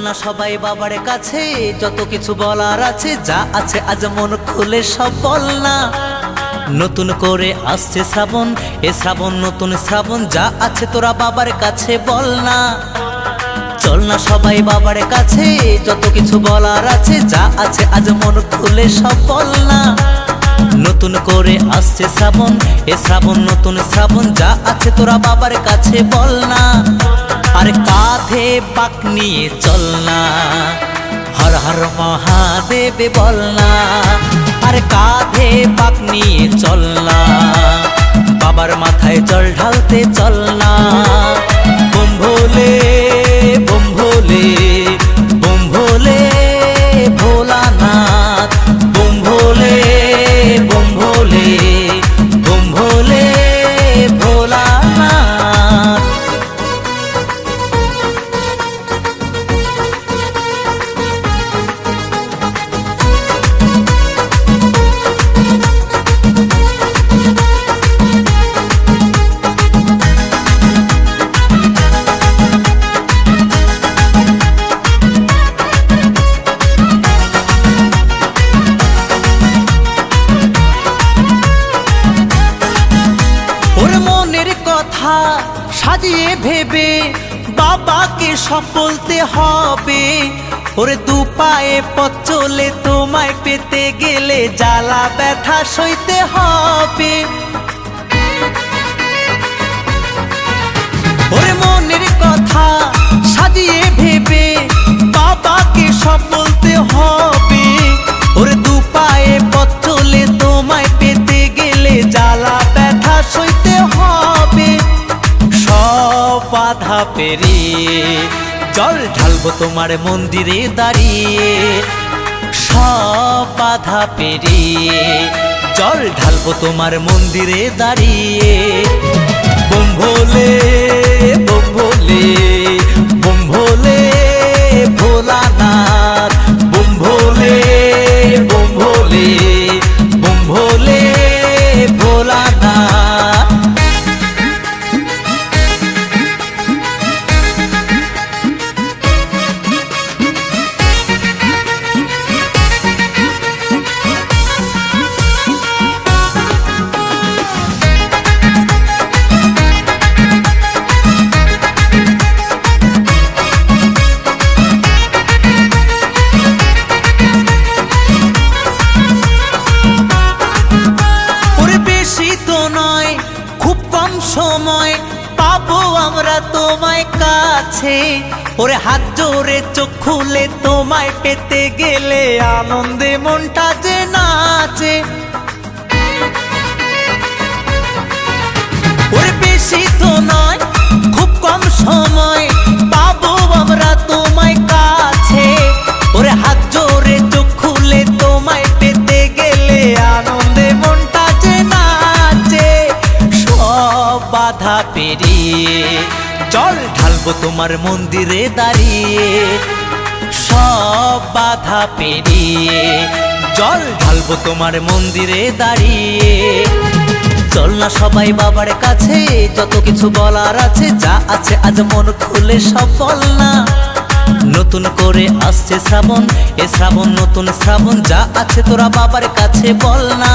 না সবাই বাবার কাছে, যত কিছু বলার আছে, যা আছে আজ মন খুলে সব বল না। নতুন করে আসছে শ্রাবণ, এ শ্রাবণ নতুন শ্রাবণ, যা আছে তোরা বাবার কাছে বল না। চল না সবাই বাবার কাছে, যত কিছু বলার আছে, যা আছে আজ মন খুলে সব বল না। নতুন করে আসছে শ্রাবণ, এ শ্রাবণ নতুন শ্রাবণ, যা আছে তোরা বাবার কাছে বল না। আর কাঁধে বাঁক নিয়ে চল না, হর হর মহাদেব বল না। আর কাঁধে বাঁক নিয়ে চল না, বাবার মাথায় জল ঢালতে চল না। বোম ভোলে বোম ভোলে বোম ভোলে ভোলানাথ, বোম ভোলে বোম ভোলে বোম ভোলে ভোলানাথ। কথা সাজিয়ে ভেবে বাবাকে সব বলতে হবে। ওরে দু পায়ে পথ চলে তোমায় পেতে গেলে জ্বালা ব্যথা সইতে হবে। ওরে মনের কথা সাজিয়ে ভেবে বাবাকে সব বলতে হবে। ওরে দু পায়ে পথ চলে তোমায় পেতে গেলে জ্বালা ব্যথা সইতে হবে। সব বাধা পেরিয়ে জল ঢালবো তোমার মন্দিরে দাঁড়িয়ে। সব বাধা পেরিয়ে জল ঢালবো তোমার মন্দিরে দাঁড়িয়ে। বোম ভোলে বোম ভোলে বোম ভোলে ভোলানাথ, বোম ভোলে বোম ভোলে বোম ভোলে ভোলানাথ। সময় পাবো আমরা তোমায় কাছে। ওরে হাত জোরে চোখ খুলে তোমায় পেতে গেলে আনন্দে মনটা যে নাচে। ওরে বেশি তো নয় খুব কম সময় পাবো আমরা তোমায় কাছে। ওরে হাত জোরে চোখ খুলে তোমায় পেতে গেলে আনন্দে মনটা যে নাচে। সব বাধা পেরিয়ে জল ঢালবো তোমার মন্দিরে দাঁড়িয়ে। সব বাধা পেরিয়ে জল ঢালবো তোমার মন্দিরে দাঁড়িয়ে। চল না সবাই বাবার কাছে, যত কিছু বলার আছে, যা আছে আজ মন খুলে সব বল না। নতুন করে আসছে শ্রাবণ, এ শ্রাবণ নতুন শ্রাবণ, যা আছে তোরা বাবার কাছে বল না।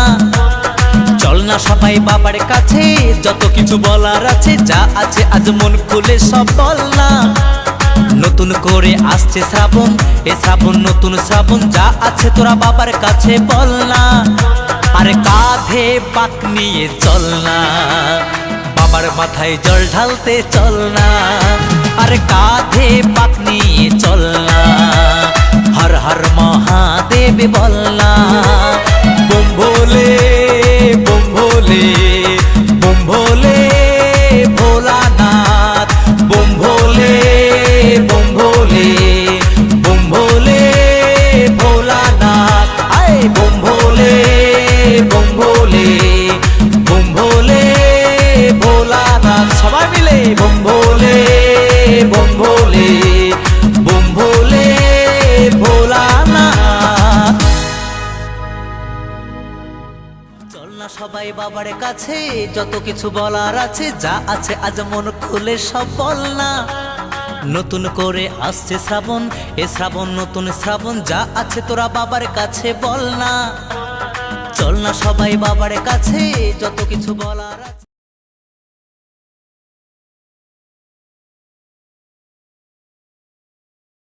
চল না সবাই বাবার কাছে, যত কিছু বলার আছে, যা আছে আজ মন খুলে সব বল না। নতুন করে আসছে শ্রাবণ, এ শ্রাবণ নতুন শ্রাবণ, যা আছে তোরা বাবার কাছে বল না। আরে কাঁধে বাঁক নিয়ে চল না, বাবার মাথায় জল ঢালতে চল না। আরে কাঁধে বাঁক নিয়ে চল না, হর হর মহাদেব বল না। বোম ভোলে বোম ভোলে বোম ভোলে ভোলানাথ, বোম ভোলে বোম ভোলে বোম ভোলে ভোলানাথ। আয় বোম ভোলে বোম ভোলে বোম ভোলে ভোলানাথ। সবাই মিলে বোম ভোলে বোম ভোলে বোম ভোলে ভোলানাথ। চল না সবাই বাবার কাছে, যত কিছু বলার আছে, যা আছে আজ মন খুলে সব বল না। নতুন করে আসছে শ্রাবণ, এ শ্রাবণ নতুন শ্রাবণ, যা আছে তোরা বাবার কাছে বল না। চল না সবাই বাবার কাছে, যত কিছু বলার আছে।